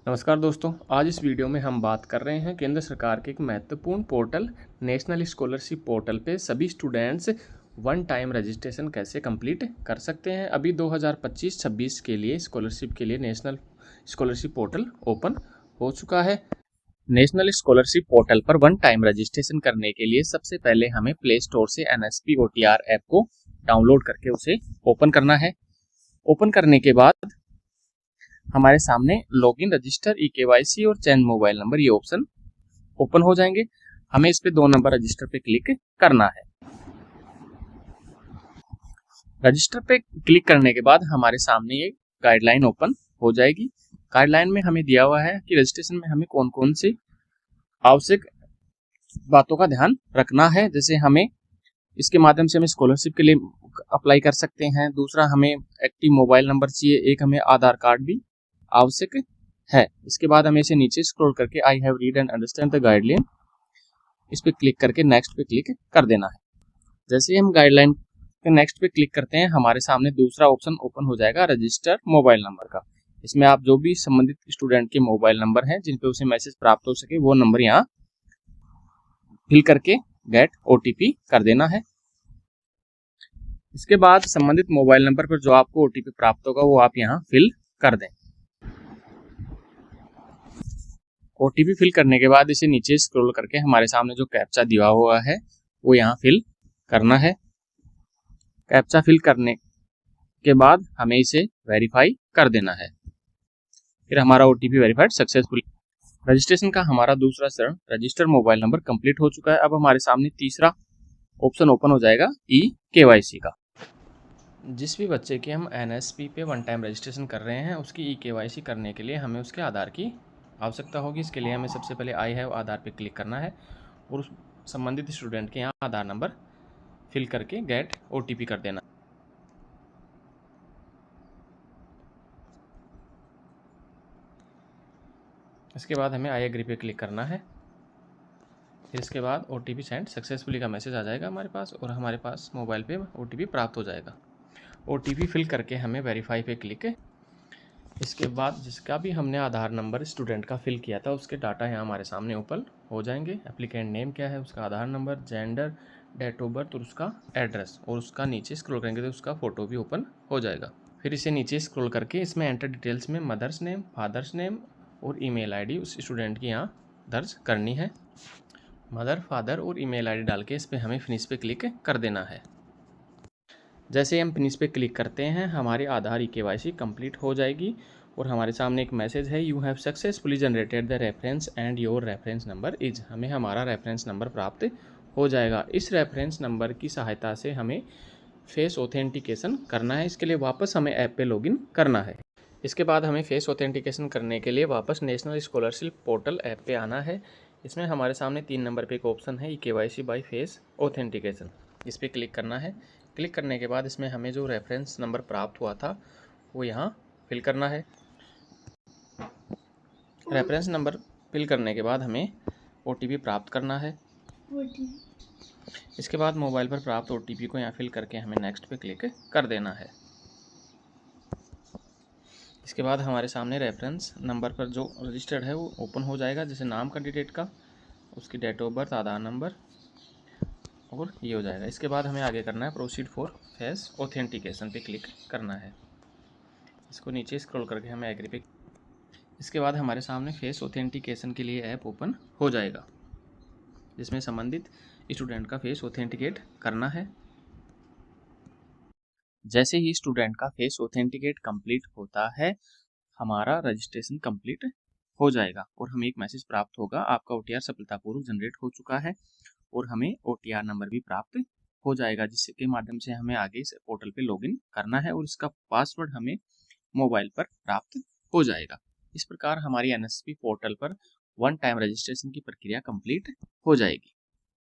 नमस्कार दोस्तों, आज इस वीडियो में हम बात कर रहे हैं केंद्र सरकार के एक महत्वपूर्ण पोर्टल नेशनल स्कॉलरशिप पोर्टल पे सभी स्टूडेंट्स वन टाइम रजिस्ट्रेशन कैसे कंप्लीट कर सकते हैं। अभी 2025-26 के लिए स्कॉलरशिप के लिए नेशनल स्कॉलरशिप पोर्टल ओपन हो चुका है। नेशनल स्कॉलरशिप पोर्टल पर वन टाइम रजिस्ट्रेशन करने के लिए सबसे पहले हमें प्ले स्टोर से NSP OTR ऐप को डाउनलोड करके उसे ओपन करना है। ओपन करने के बाद हमारे सामने लॉगिन, रजिस्टर, eKYC और चेंज मोबाइल नंबर ये ऑप्शन ओपन हो जाएंगे। हमें इस पे 2 नंबर रजिस्टर पे क्लिक करना है। रजिस्टर पे क्लिक करने के बाद हमारे सामने ये गाइडलाइन ओपन हो जाएगी। गाइडलाइन में हमें दिया हुआ है कि रजिस्ट्रेशन में हमें कौन कौन सी आवश्यक बातों का ध्यान रखना है। जैसे हमें इसके माध्यम से हम स्कॉलरशिप के लिए अप्लाई कर सकते हैं। दूसरा, हमें एक्टिव मोबाइल नंबर चाहिए। एक, हमें आधार कार्ड भी आवश्यक है। इसके बाद हमें इसे नीचे स्क्रॉल करके I have read and understand the guideline इस पे क्लिक करके नेक्स्ट पे क्लिक कर देना है। जैसे ही हम गाइडलाइन के नेक्स्ट पे क्लिक करते हैं, हमारे सामने दूसरा ऑप्शन ओपन हो जाएगा, रजिस्टर मोबाइल नंबर का। इसमें आप जो भी संबंधित स्टूडेंट के मोबाइल नंबर हैं जिन पे उसे मैसेज प्राप्त हो सके, वो नंबर यहाँ फिल करके गेट OTP कर देना है। इसके बाद संबंधित मोबाइल नंबर पर जो आपको OTP प्राप्त होगा वो आप यहाँ फिल कर दें। OTP फिल करने के बाद इसे नीचे स्क्रॉल करके हमारे सामने जो कैप्चा दिया हुआ है वो यहाँ फिल करना है। कैप्चा फिल करने के बाद हमें इसे वेरीफाई कर देना है। फिर हमारा OTP वेरीफाइड सक्सेसफुल। रजिस्ट्रेशन का हमारा दूसरा चरण, रजिस्टर मोबाइल नंबर, कंप्लीट हो चुका है। अब हमारे सामने तीसरा ऑप्शन ओपन हो जाएगा, eKYC का। जिस भी बच्चे की हम NSP पे वन टाइम रजिस्ट्रेशन कर रहे हैं उसकी eKYC करने के लिए हमें उसके आधार की आवश्यकता होगी। इसके लिए हमें सबसे पहले आई हैव आधार पे क्लिक करना है और उस संबंधित स्टूडेंट के यहाँ आधार नंबर फिल करके गेट OTP कर देना। इसके बाद हमें आई एग्री पे क्लिक करना है। फिर इसके बाद OTP सेंड सक्सेसफुली का मैसेज आ जाएगा हमारे पास और हमारे पास मोबाइल पे OTP प्राप्त हो जाएगा। OTP फिल करके हमें वेरीफाई पे क्लिक। इसके बाद जिसका भी हमने आधार नंबर स्टूडेंट का फिल किया था उसके डाटा यहाँ हमारे सामने ओपन हो जाएंगे। एप्लीकेंट नेम क्या है, उसका Aadhaar number, gender, date of birth और उसका एड्रेस, और उसका नीचे स्क्रॉल करेंगे तो उसका फ़ोटो भी ओपन हो जाएगा। फिर इसे नीचे स्क्रॉल करके इसमें एंटर डिटेल्स में मदर्स नेम, फादर्स नेम और ईमेल आईडी उस स्टूडेंट की यहाँ दर्ज करनी है। मदर, फादर और ईमेल आईडी डाल के इस पर हमें फिनिश पे क्लिक कर देना है। जैसे ही हम फिनिश पे क्लिक करते हैं हमारी आधार eKYC कंप्लीट हो जाएगी और हमारे सामने एक मैसेज है, you have successfully generated the reference and your reference number is. हमें हमारा रेफरेंस नंबर प्राप्त हो जाएगा। इस रेफरेंस नंबर की सहायता से हमें फेस ऑथेंटिकेशन करना है। इसके लिए वापस हमें ऐप पे लॉगिन करना है। इसके बाद हमें फेस ऑथेंटिकेशन करने के लिए वापस नेशनल स्कॉलरशिप पोर्टल ऐप पे आना है। इसमें हमारे सामने 3 नंबर पे एक ऑप्शन है, eKYC बाय फेस ऑथेंटिकेशन। इस पर क्लिक करना है। क्लिक करने के बाद इसमें हमें जो रेफरेंस नंबर प्राप्त हुआ था वो यहाँ फिल करना है। रेफरेंस नंबर फिल करने के बाद हमें OTP प्राप्त करना है। इसके बाद मोबाइल पर प्राप्त OTP को यहाँ फिल करके हमें नेक्स्ट पे क्लिक कर देना है। इसके बाद हमारे सामने रेफरेंस नंबर पर जो रजिस्टर्ड है वो ओपन हो जाएगा, जैसे नाम कैंडिडेट का, उसकी date of birth, Aadhaar number और ये हो जाएगा। इसके बाद हमें आगे करना है प्रोसीड फॉर फेस ऑथेंटिकेशन पे क्लिक करना है। इसको नीचे स्क्रॉल करके हमें एग्री पे। इसके बाद हमारे सामने फेस ऑथेंटिकेशन के लिए ऐप ओपन हो जाएगा जिसमें संबंधित स्टूडेंट का फेस ऑथेंटिकेट करना है। जैसे ही स्टूडेंट का फेस ऑथेंटिकेट कंप्लीट होता है हमारा रजिस्ट्रेशन कंप्लीट हो जाएगा और हमें एक मैसेज प्राप्त होगा, आपका OTR सफलतापूर्वक जनरेट हो चुका है, और हमें OTR नंबर भी प्राप्त हो जाएगा जिसके माध्यम से हमें आगे इस पोर्टल पे लॉगिन करना है और इसका पासवर्ड हमें मोबाइल पर प्राप्त हो जाएगा। इस प्रकार हमारी NSP पोर्टल पर वन टाइम रजिस्ट्रेशन की प्रक्रिया कंप्लीट हो जाएगी।